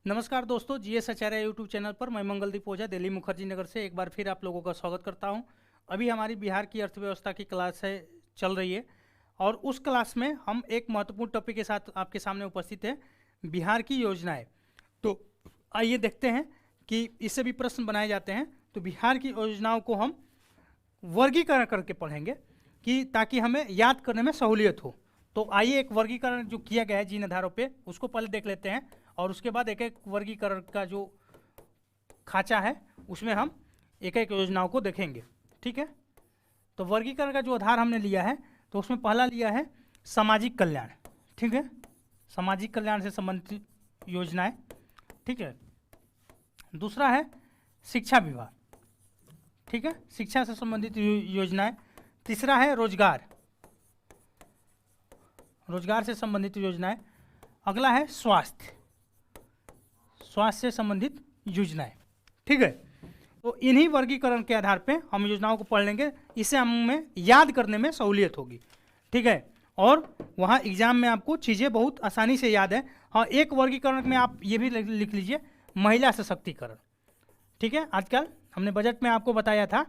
नमस्कार दोस्तों, जीएस आचार्य YouTube channel पर मैं मंगलदीप ओझा दिल्ली मुखर्जी नगर से एक बार फिर आप लोगों का स्वागत करता हूं। अभी हमारी बिहार की अर्थव्यवस्था की क्लास है चल रही है और उस क्लास में हम एक महत्वपूर्ण टॉपिक के साथ आपके सामने उपस्थित हैं, बिहार की योजनाएं। तो आइए देखते हैं कि इससे भी प्रश्न बनाए जाते हैं। तो बिहार की योजनाओं को हम वर्गीकरण करके पढ़ेंगे कि ताकि हमें याद करने में सहूलियत हो। तो आइए एक वर्गीकरण जो किया गया है जिन आधारों पे उसको पहले देख लेते हैं और उसके बाद एक एक वर्गीकरण का जो खांचा है उसमें हम एक एक योजनाओं को देखेंगे। ठीक है, तो वर्गीकरण का जो आधार हमने लिया है तो उसमें पहला लिया है सामाजिक कल्याण। ठीक है, सामाजिक कल्याण से संबंधित योजनाएं। ठीक है, दूसरा है शिक्षा विभाग। ठीक है, शिक्षा से संबंधित योजनाएं। तीसरा है रोजगार, रोजगार से संबंधित योजनाएं। अगला है स्वास्थ्य, स्वास्थ्य से संबंधित योजनाएं। ठीक है, तो इन्हीं वर्गीकरण के आधार पे हम योजनाओं को पढ़ लेंगे, इससे हमें याद करने में सहूलियत होगी। ठीक है, और वहाँ एग्जाम में आपको चीज़ें बहुत आसानी से याद है। हाँ, एक वर्गीकरण में आप ये भी लिख लीजिए, महिला सशक्तिकरण। ठीक है, आजकल हमने बजट में आपको बताया था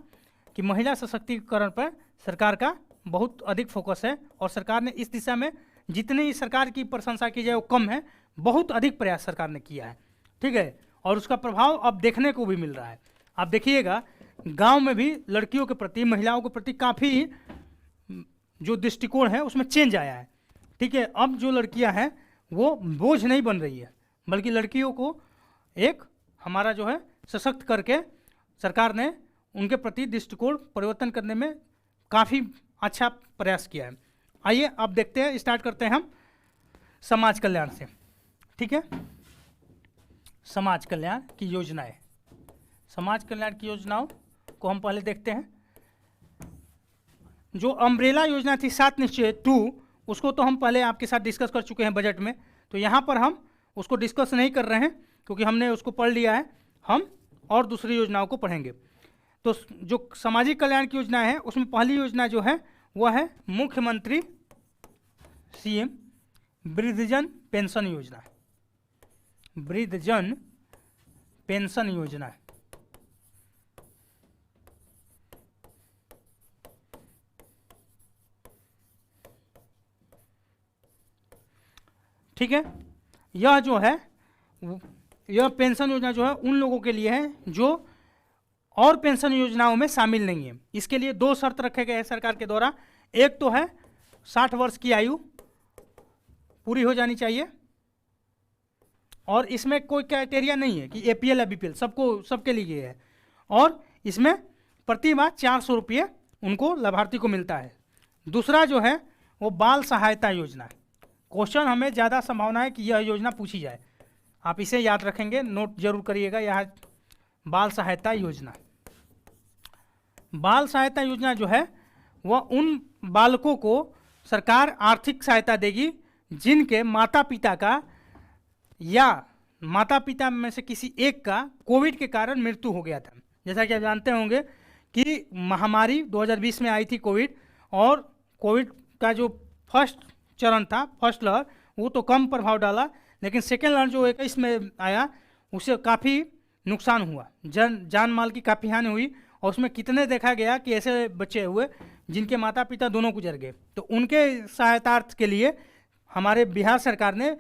कि महिला सशक्तिकरण पर सरकार का बहुत अधिक फोकस है और सरकार ने इस दिशा में जितनी सरकार की प्रशंसा की जाए वो कम है, बहुत अधिक प्रयास सरकार ने किया है। ठीक है, और उसका प्रभाव अब देखने को भी मिल रहा है। आप देखिएगा गांव में भी लड़कियों के प्रति, महिलाओं के प्रति काफ़ी जो दृष्टिकोण है उसमें चेंज आया है। ठीक है, अब जो लड़कियां हैं वो बोझ नहीं बन रही है, बल्कि लड़कियों को एक हमारा जो है सशक्त करके सरकार ने उनके प्रति दृष्टिकोण परिवर्तन करने में काफ़ी अच्छा प्रयास किया है। आइए अब देखते हैं, स्टार्ट करते हैं हम समाज कल्याण से। ठीक है, समाज कल्याण की योजनाएं। समाज कल्याण की योजनाओं को हम पहले देखते हैं। जो अम्ब्रेला योजना थी 7 निश्चय 2, उसको तो हम पहले आपके साथ डिस्कस कर चुके हैं बजट में, तो यहाँ पर हम उसको डिस्कस नहीं कर रहे हैं क्योंकि हमने उसको पढ़ लिया है। हम और दूसरी योजनाओं को पढ़ेंगे। तो जो सामाजिक कल्याण की योजना है उसमें पहली योजना जो है वह है मुख्यमंत्री सीएम वृद्धजन पेंशन योजना, वृद्धजन पेंशन योजना। ठीक है, यह जो है यह पेंशन योजना जो है उन लोगों के लिए है जो और पेंशन योजनाओं में शामिल नहीं है। इसके लिए 2 शर्त रखे गए हैं सरकार के द्वारा। एक तो है 60 वर्ष की आयु पूरी हो जानी चाहिए और इसमें कोई क्राइटेरिया नहीं है कि एपीएल या बीपीएल, सबके लिए है। और इसमें प्रति माह 400 रुपये उनको लाभार्थी को मिलता है। दूसरा जो है वो बाल सहायता योजना। क्वेश्चन हमें ज़्यादा संभावना है कि यह योजना पूछी जाए, आप इसे याद रखेंगे, नोट जरूर करिएगा। यह बाल सहायता योजना। बाल सहायता योजना जो है वह उन बालकों को सरकार आर्थिक सहायता देगी जिनके माता पिता का या माता पिता में से किसी एक का कोविड के कारण मृत्यु हो गया था। जैसा कि आप जानते होंगे कि महामारी 2020 में आई थी कोविड, और कोविड का जो फर्स्ट चरण था, फर्स्ट लहर, वो तो कम प्रभाव डाला, लेकिन सेकेंड लहर जो 21 में आया उससे काफ़ी नुकसान हुआ, जान माल की काफ़ी हानि हुई। और उसमें कितने देखा गया कि ऐसे बच्चे हुए जिनके माता पिता दोनों गुजर गए। तो उनके सहायतार्थ के लिए हमारे बिहार सरकार ने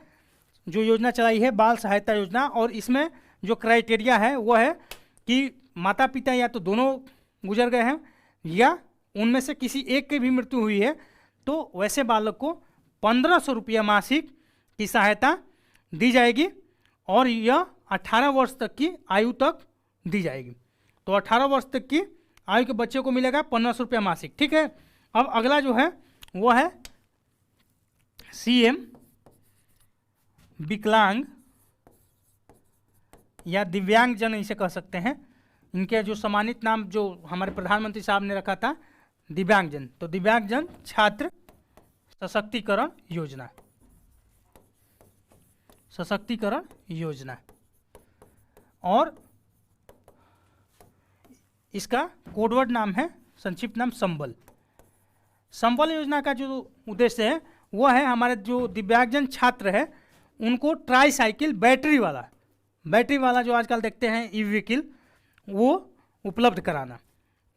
जो योजना चलाई है बाल सहायता योजना, और इसमें जो क्राइटेरिया है वो है कि माता पिता या तो दोनों गुजर गए हैं या उनमें से किसी एक की भी मृत्यु हुई है, तो वैसे बालक को 1500 रुपया मासिक की सहायता दी जाएगी और यह 18 वर्ष तक की आयु तक दी जाएगी। तो 18 वर्ष तक की आयु के बच्चे को मिलेगा 1500 रुपया मासिक। ठीक है, अब अगला जो है वो है सीएम विकलांग या दिव्यांग जन इसे कह सकते हैं। इनके जो सम्मानित नाम जो हमारे प्रधानमंत्री साहब ने रखा था दिव्यांगजन, तो दिव्यांगजन छात्र सशक्तिकरण योजना, सशक्तिकरण योजना। और इसका कोडवर्ड नाम है, संक्षिप्त नाम संबल। संबल योजना का जो उद्देश्य है वो है हमारे जो दिव्यांगजन छात्र है उनको ट्राई साइकिल बैटरी वाला बैटरी वाला जो आजकल देखते हैं ई व्हीकल वो उपलब्ध कराना।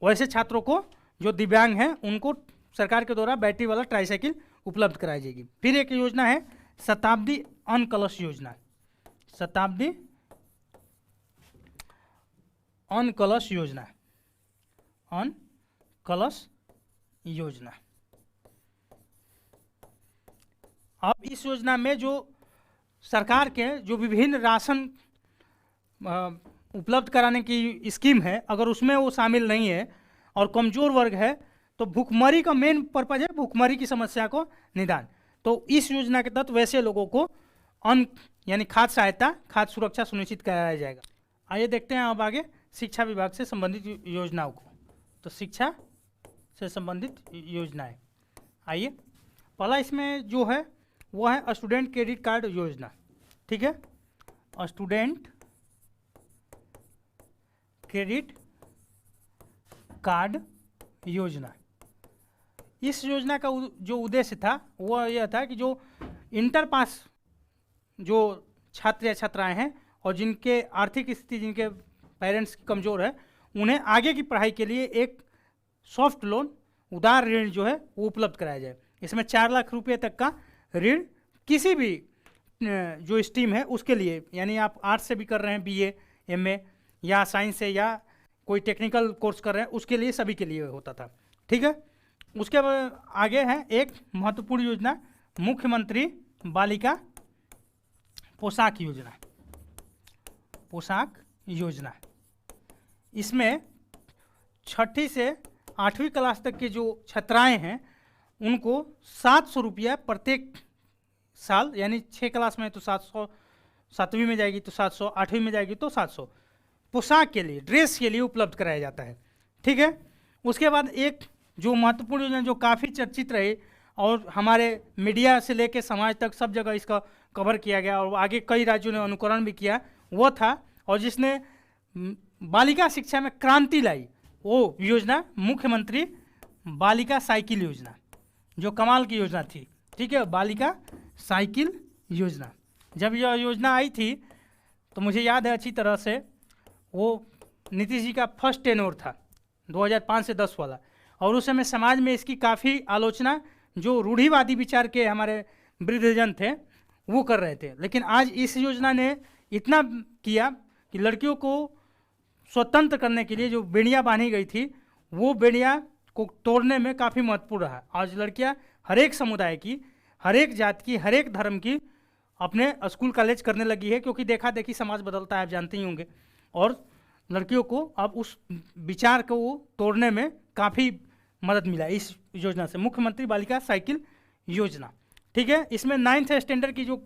वैसे छात्रों को जो दिव्यांग हैं उनको सरकार के द्वारा बैटरी वाला ट्राईसाइकिल उपलब्ध कराई जाएगी। फिर एक योजना है शताब्दी अन्न कलश योजना। शताब्दी अन्न कलश योजना, अन्न कलश योजना। अब इस योजना में जो सरकार के जो विभिन्न राशन उपलब्ध कराने की स्कीम है, अगर उसमें वो शामिल नहीं है और कमज़ोर वर्ग है तो भुखमरी का मेन पर्पज है भुखमरी की समस्या को निदान। तो इस योजना के तहत वैसे लोगों को अन्न यानी खाद्य सहायता, खाद्य सुरक्षा सुनिश्चित कराया जाएगा। आइए देखते हैं अब आगे शिक्षा विभाग से संबंधित योजनाओं को। तो शिक्षा से संबंधित योजनाएं, आइए पहला इसमें जो है वो है स्टूडेंट क्रेडिट कार्ड योजना। ठीक है, स्टूडेंट क्रेडिट कार्ड योजना। इस योजना का जो उद्देश्य था वो यह था कि जो इंटर पास जो छात्र या छात्राएं हैं और जिनके आर्थिक स्थिति, जिनके पेरेंट्स कमज़ोर है, उन्हें आगे की पढ़ाई के लिए एक सॉफ्ट लोन, उदार ऋण जो है वो उपलब्ध कराया जाए। इसमें 4 लाख रुपये तक का ऋण किसी भी जो स्ट्रीम है उसके लिए, यानी आप आर्ट्स से भी कर रहे हैं बीए, एमए, या साइंस से, या कोई टेक्निकल कोर्स कर रहे हैं, उसके लिए सभी के लिए होता था। ठीक है, उसके बाद आगे है एक महत्वपूर्ण योजना मुख्यमंत्री बालिका पोशाक योजना। पोशाक योजना, इसमें 6ठी से 8वीं क्लास तक के जो छात्राएं हैं उनको 700 रुपया प्रत्येक साल, यानी 6 क्लास में तो 700, 7वीं में जाएगी तो 700, 8वीं में जाएगी तो 700, पोशाक के लिए, ड्रेस के लिए उपलब्ध कराया जाता है। ठीक है, उसके बाद एक जो महत्वपूर्ण योजना जो काफ़ी चर्चित रही और हमारे मीडिया से लेकर समाज तक सब जगह इसका कवर किया गया और आगे कई राज्यों ने अनुकरण भी किया, वो था और जिसने बालिका शिक्षा में क्रांति लाई, वो योजना मुख्यमंत्री बालिका साइकिल योजना, जो कमाल की योजना थी। ठीक है, बालिका साइकिल योजना। जब यह योजना आई थी तो मुझे याद है अच्छी तरह से, वो नीतीश जी का फर्स्ट टेन्योर था 2005 से 10 वाला, और उस समय समाज में इसकी काफ़ी आलोचना जो रूढ़िवादी विचार के हमारे वृद्धजन थे वो कर रहे थे। लेकिन आज इस योजना ने इतना किया कि लड़कियों को स्वतंत्र करने के लिए जो बेड़ियाँ बांधी गई थी वो बेड़ियाँ को तोड़ने में काफ़ी महत्वपूर्ण रहा। आज लड़कियाँ हर एक समुदाय की, हर एक जात की, हर एक धर्म की अपने स्कूल कॉलेज करने लगी है, क्योंकि देखा देखी समाज बदलता है, आप जानते ही होंगे। और लड़कियों को अब उस विचार को तोड़ने में काफ़ी मदद मिला इस योजना से, मुख्यमंत्री बालिका साइकिल योजना। ठीक है, इसमें 9th स्टैंडर्ड की जो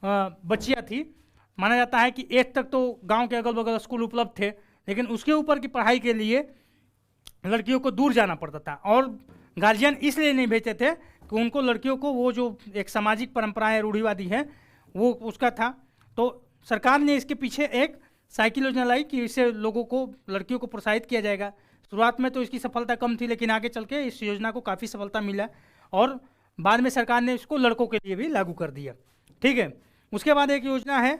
बच्चियाँ थी, माना जाता है कि 8th तक तो गांव के अगल बगल स्कूल उपलब्ध थे, लेकिन उसके ऊपर की पढ़ाई के लिए लड़कियों को दूर जाना पड़ता था और गार्जियन इसलिए नहीं भेजते थे कि उनको लड़कियों को वो जो एक सामाजिक परंपराएं रूढ़िवादी है वो उसका था। तो सरकार ने इसके पीछे एक साइकिल योजना लाई कि इससे लोगों को, लड़कियों को प्रोत्साहित किया जाएगा। शुरुआत में तो इसकी सफलता कम थी, लेकिन आगे चल के इस योजना को काफ़ी सफलता मिला और बाद में सरकार ने इसको लड़कों के लिए भी लागू कर दिया। ठीक है, उसके बाद एक योजना है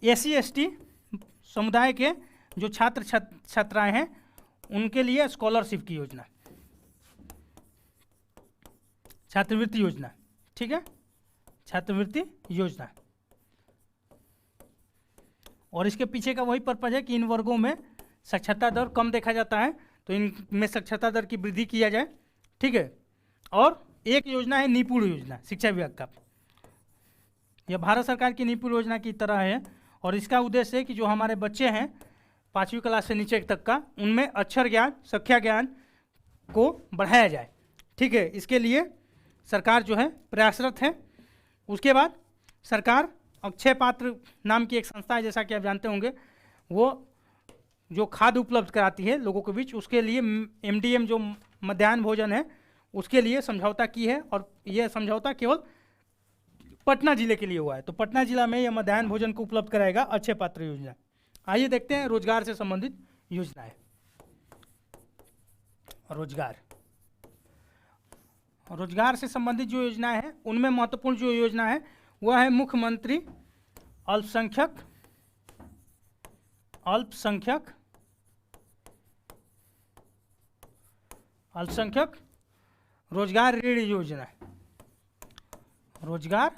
SC ST समुदाय के जो छात्राएं हैं उनके लिए स्कॉलरशिप की योजना, छात्रवृत्ति योजना। ठीक है, छात्रवृत्ति योजना, और इसके पीछे का वही पर्पज है कि इन वर्गों में साक्षरता दर कम देखा जाता है, तो इनमें साक्षरता दर की वृद्धि किया जाए। ठीक है, और एक योजना है निपुण योजना, शिक्षा विभाग का। यह भारत सरकार की निपुण योजना की तरह है और इसका उद्देश्य है कि जो हमारे बच्चे हैं 5वीं क्लास से नीचे तक का, उनमें अक्षर ज्ञान, संख्या ज्ञान को बढ़ाया जाए। ठीक है, इसके लिए सरकार जो है प्रयासरत है। उसके बाद सरकार अक्षय पात्र नाम की एक संस्था है, जैसा कि आप जानते होंगे, वो जो खाद्य उपलब्ध कराती है लोगों के बीच, उसके लिए MDM जो मध्याह्न भोजन है उसके लिए समझौता की है, और यह समझौता केवल पटना जिले के लिए हुआ है। तो पटना जिला में यह मध्याह्न भोजन को उपलब्ध कराएगा अक्षय पात्र योजना। आइए देखते हैं रोजगार से संबंधित योजनाएं। रोजगार से संबंधित जो योजनाएं हैं उनमें महत्वपूर्ण जो योजना है वह है मुख्यमंत्री अल्पसंख्यक अल्पसंख्यक रोजगार ऋण योजना, रोजगार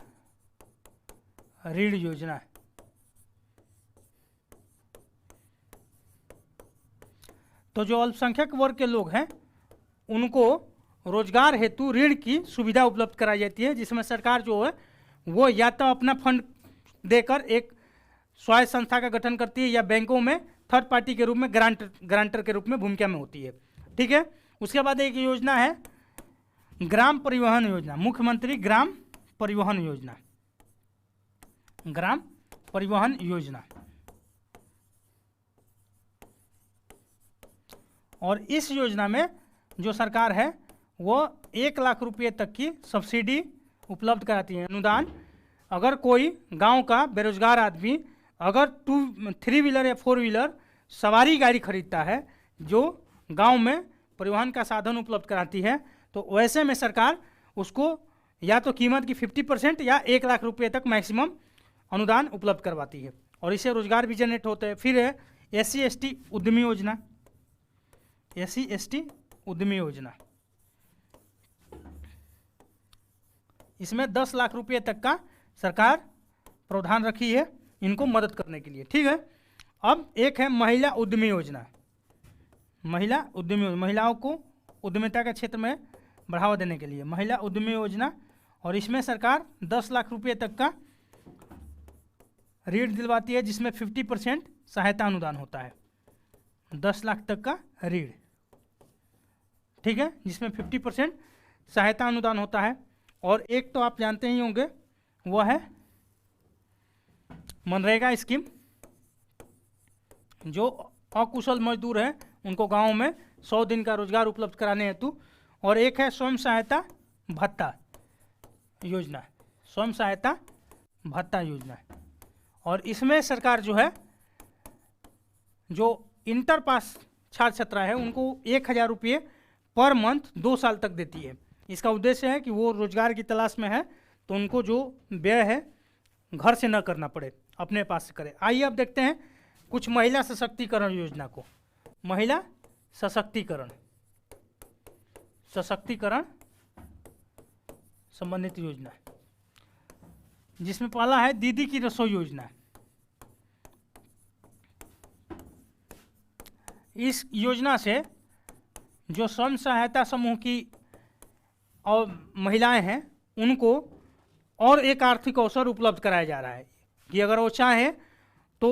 ऋण योजना। तो जो अल्पसंख्यक वर्ग के लोग हैं उनको रोजगार हेतु ऋण की सुविधा उपलब्ध कराई जाती है, जिसमें सरकार जो है वो या तो अपना फंड देकर एक स्वायत्त संस्था का गठन करती है या बैंकों में थर्ड पार्टी के रूप में ग्रांटर के रूप में भूमिका में होती है। ठीक है। उसके बाद एक योजना है ग्राम परिवहन योजना, मुख्यमंत्री ग्राम परिवहन योजना, ग्राम परिवहन योजना। और इस योजना में जो सरकार है वो 1 लाख रुपये तक की सब्सिडी उपलब्ध कराती है, अनुदान। अगर कोई गांव का बेरोजगार आदमी अगर 3 व्हीलर या 4 व्हीलर सवारी गाड़ी खरीदता है जो गांव में परिवहन का साधन उपलब्ध कराती है, तो वैसे में सरकार उसको या तो कीमत की 50% या 1 लाख रुपये तक मैक्सिमम अनुदान उपलब्ध करवाती है, और इससे रोजगार भी जनरेट होते हैं। फिर है SC/ST उद्यमी योजना, SC/ST उद्यमी योजना। इसमें 10 लाख रुपये तक का सरकार प्रावधान रखी है इनको मदद करने के लिए। ठीक है। अब एक है महिला उद्यमी योजना, महिला उद्यमी, महिलाओं को उद्यमिता के क्षेत्र में बढ़ावा देने के लिए महिला उद्यमी योजना, और इसमें सरकार 10 लाख रुपये तक का ऋण दिलवाती है, जिसमें 50% सहायता अनुदान होता है, 10 लाख तक का ऋण। ठीक है, जिसमें 50% सहायता अनुदान होता है। और एक तो आप जानते ही होंगे वह है मनरेगा स्कीम, जो अकुशल मजदूर हैं उनको गांव में 100 दिन का रोजगार उपलब्ध कराने हेतु। और एक है स्वयं सहायता भत्ता योजना, स्वयं सहायता भत्ता योजना। और इसमें सरकार जो है जो इंटर पास छात्र छात्रा है उनको 1000 रुपये पर मंथ 2 साल तक देती है। इसका उद्देश्य है कि वो रोजगार की तलाश में है तो उनको जो व्यय है घर से न करना पड़े, अपने पास से करे। आइए अब देखते हैं कुछ महिला सशक्तिकरण योजना को। महिला सशक्तिकरण संबंधित योजना, जिसमें पहला है दीदी की रसोई योजना। इस योजना से जो स्वयं सहायता समूह की और महिलाएं हैं उनको और एक आर्थिक अवसर उपलब्ध कराया जा रहा है कि अगर वो चाहे तो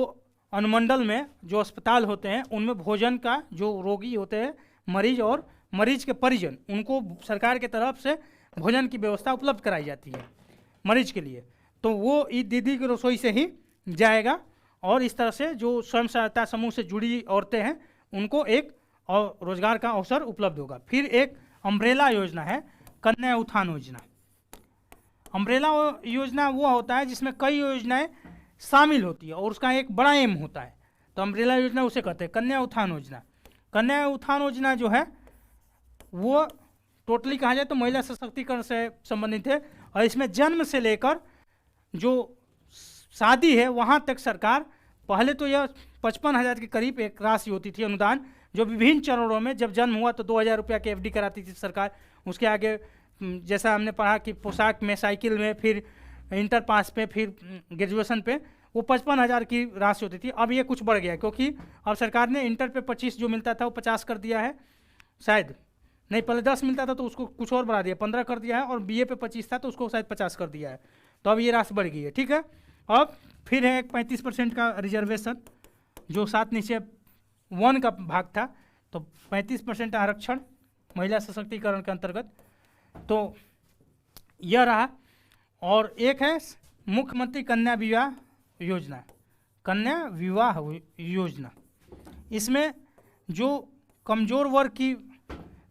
अनुमंडल में जो अस्पताल होते हैं उनमें भोजन का, जो रोगी होते हैं मरीज और मरीज के परिजन, उनको सरकार की तरफ से भोजन की व्यवस्था उपलब्ध कराई जाती है मरीज के लिए। तो वो इस दीदी की रसोई से ही जाएगा और इस तरह से जो स्वयं सहायता समूह से जुड़ी औरतें हैं उनको एक और रोजगार का अवसर उपलब्ध होगा। फिर एक अम्ब्रेला योजना है, कन्या उत्थान योजना। अम्ब्रेला योजना वो होता है जिसमें कई योजनाएं शामिल होती है और उसका एक बड़ा एम होता है, तो अम्ब्रेला योजना उसे कहते हैं। कन्या उत्थान योजना, कन्या उत्थान योजना जो है वो टोटली कहा जाए तो महिला सशक्तिकरण से संबंधित है और इसमें जन्म से लेकर जो शादी है वहाँ तक सरकार, पहले तो यह 55,000 के करीब एक राशि होती थी अनुदान, जो विभिन्न चरणों में, जब जन्म हुआ तो 2,000 रुपया की FD कराती थी सरकार। उसके आगे जैसा हमने पढ़ा कि पोशाक में, साइकिल में, फिर इंटर पास पे, फिर ग्रेजुएशन पे वो 55,000 की राशि होती थी। अब ये कुछ बढ़ गया क्योंकि अब सरकार ने इंटर पे 25 जो मिलता था वो 50 कर दिया है, शायद नहीं, पहले 10 मिलता था तो उसको कुछ और बढ़ा दिया, 15 कर दिया है, और BA पे 25 था तो उसको शायद 50 कर दिया है, तो अब ये राशि बढ़ गई है। ठीक है। अब फिर है एक 35% का रिजर्वेशन, जो 7/1 का भाग था, तो 35% आरक्षण महिला सशक्तिकरण के अंतर्गत, तो यह रहा। और एक है मुख्यमंत्री कन्या विवाह योजना, कन्या विवाह योजना। इसमें जो कमज़ोर वर्ग की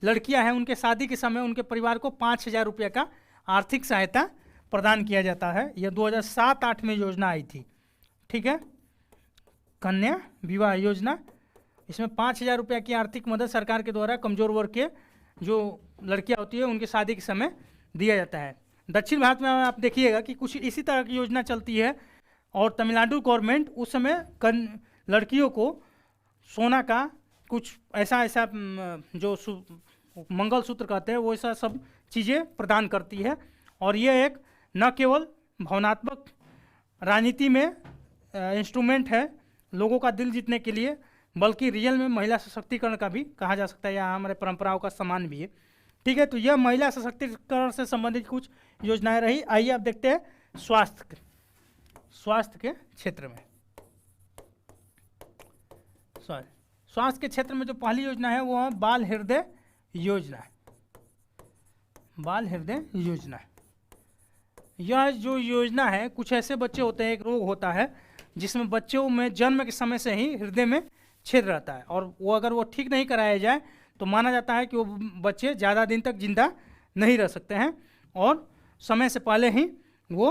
लड़कियां हैं उनके शादी के समय उनके परिवार को 5,000 रुपये का आर्थिक सहायता प्रदान किया जाता है। यह 2007-8 में योजना आई थी। ठीक है, कन्या विवाह योजना, इसमें 5,000 रुपये की आर्थिक मदद सरकार के द्वारा कमज़ोर वर्ग के जो लड़कियां होती है उनके शादी के समय दिया जाता है। दक्षिण भारत में आप देखिएगा कि कुछ इसी तरह की योजना चलती है, और तमिलनाडु गवर्नमेंट उस समय लड़कियों को सोना का कुछ ऐसा ऐसा जो मंगलसूत्र कहते हैं वो ऐसा सब चीज़ें प्रदान करती है। और ये एक न केवल भावनात्मक राजनीति में इंस्ट्रूमेंट है लोगों का दिल जीतने के लिए, बल्कि रियल में महिला सशक्तिकरण का भी कहा जा सकता है, या हमारे परंपराओं का सम्मान भी है। ठीक है, तो यह महिला सशक्तिकरण से संबंधित कुछ योजनाएं रही। आइए अब देखते हैं स्वास्थ्य के क्षेत्र में। स्वास्थ्य के क्षेत्र में जो पहली योजना है वो है बाल हृदय योजना। बाल हृदय योजना, यह जो योजना है, कुछ ऐसे बच्चे होते हैं, एक रोग होता है जिसमें बच्चों में जन्म के समय से ही हृदय में छेद रहता है, और वो अगर वो ठीक नहीं कराया जाए तो माना जाता है कि वो बच्चे ज़्यादा दिन तक जिंदा नहीं रह सकते हैं और समय से पहले ही वो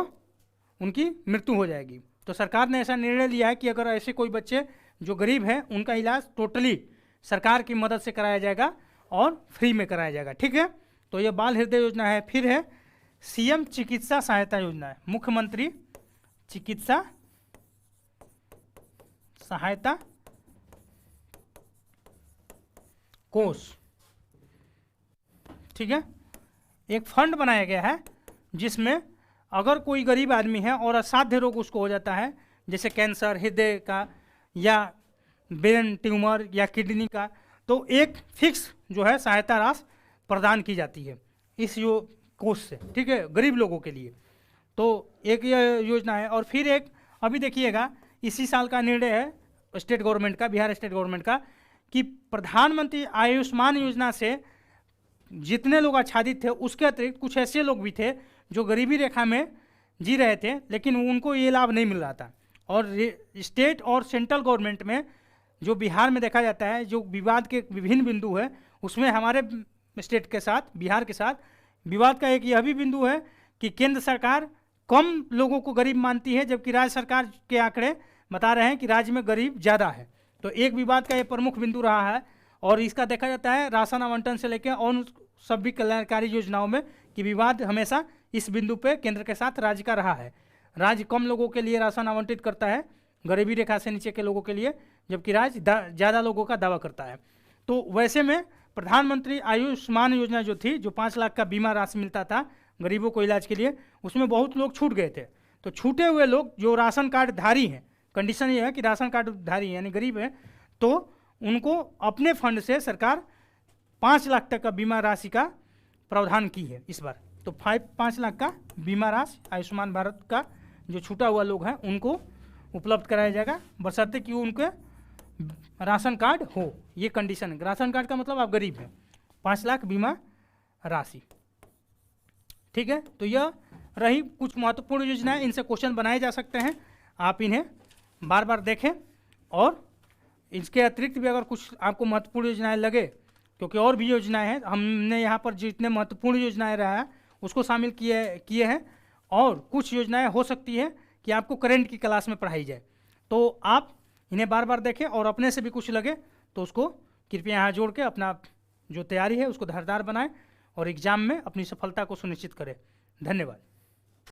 उनकी मृत्यु हो जाएगी। तो सरकार ने ऐसा निर्णय लिया है कि अगर ऐसे कोई बच्चे जो गरीब हैं उनका इलाज टोटली सरकार की मदद से कराया जाएगा और फ्री में कराया जाएगा। ठीक है, तो ये बाल हृदय योजना है। फिर है सीएम चिकित्सा सहायता योजना है, मुख्यमंत्री चिकित्सा सहायता कोष। ठीक है, एक फंड बनाया गया है जिसमें अगर कोई गरीब आदमी है और असाध्य रोग उसको हो जाता है, जैसे कैंसर, हृदय का या ब्रेन ट्यूमर या किडनी का, तो एक फिक्स जो है सहायता राशि प्रदान की जाती है इस कोष से। ठीक है, गरीब लोगों के लिए। तो एक यह योजना है। और फिर एक अभी देखिएगा इसी साल का निर्णय है स्टेट गवर्नमेंट का, बिहार स्टेट गवर्नमेंट का, कि प्रधानमंत्री आयुष्मान योजना से जितने लोग आच्छादित थे उसके अतिरिक्त कुछ ऐसे लोग भी थे जो गरीबी रेखा में जी रहे थे लेकिन उनको ये लाभ नहीं मिल रहा था। और स्टेट और सेंट्रल गवर्नमेंट में जो बिहार में देखा जाता है, जो विवाद के विभिन्न बिंदु है, उसमें हमारे स्टेट के साथ, बिहार के साथ विवाद का एक यह भी बिंदु है कि केंद्र सरकार कम लोगों को गरीब मानती है जबकि राज्य सरकार के आंकड़े बता रहे हैं कि राज्य में गरीब ज़्यादा है। तो एक विवाद का ये प्रमुख बिंदु रहा है। और इसका देखा जाता है राशन आवंटन से लेकर और सभी कल्याणकारी योजनाओं में कि विवाद हमेशा इस बिंदु पे केंद्र के साथ राज्य का रहा है। राज्य कम लोगों के लिए राशन आवंटित करता है, गरीबी रेखा से नीचे के लोगों के लिए, जबकि राज्य ज़्यादा लोगों का दावा करता है। तो वैसे में प्रधानमंत्री आयुष्मान योजना जो थी, जो 5 लाख का बीमा राशि मिलता था गरीबों को इलाज के लिए, उसमें बहुत लोग छूट गए थे। तो छूटे हुए लोग जो राशन कार्ड धारी हैं, कंडीशन ये है कि राशन कार्ड धारी यानी गरीब है, तो उनको अपने फंड से सरकार 5 लाख तक का बीमा राशि का प्रावधान की है इस बार। तो 5 लाख का बीमा राशि आयुष्मान भारत का जो छूटा हुआ लोग हैं उनको उपलब्ध कराया जाएगा, बशर्ते कि उनके राशन कार्ड हो। ये कंडीशन है, राशन कार्ड का मतलब आप गरीब हैं। 5 लाख बीमा राशि। ठीक है, तो यह रही कुछ महत्वपूर्ण योजनाएं, इनसे क्वेश्चन बनाए जा सकते हैं, आप इन्हें बार बार देखें। और इसके अतिरिक्त भी अगर कुछ आपको महत्वपूर्ण योजनाएं लगे, क्योंकि और भी योजनाएं हैं, हमने यहाँ पर जितने महत्वपूर्ण योजनाएं रहा है उसको शामिल किए हैं, और कुछ योजनाएं हो सकती है कि आपको करंट की क्लास में पढ़ाई जाए, तो आप इन्हें बार बार देखें। और अपने से भी कुछ लगे तो उसको कृपया यहाँ जोड़ के अपना जो तैयारी है उसको धारदार बनाएं और एग्ज़ाम में अपनी सफलता को सुनिश्चित करें। धन्यवाद।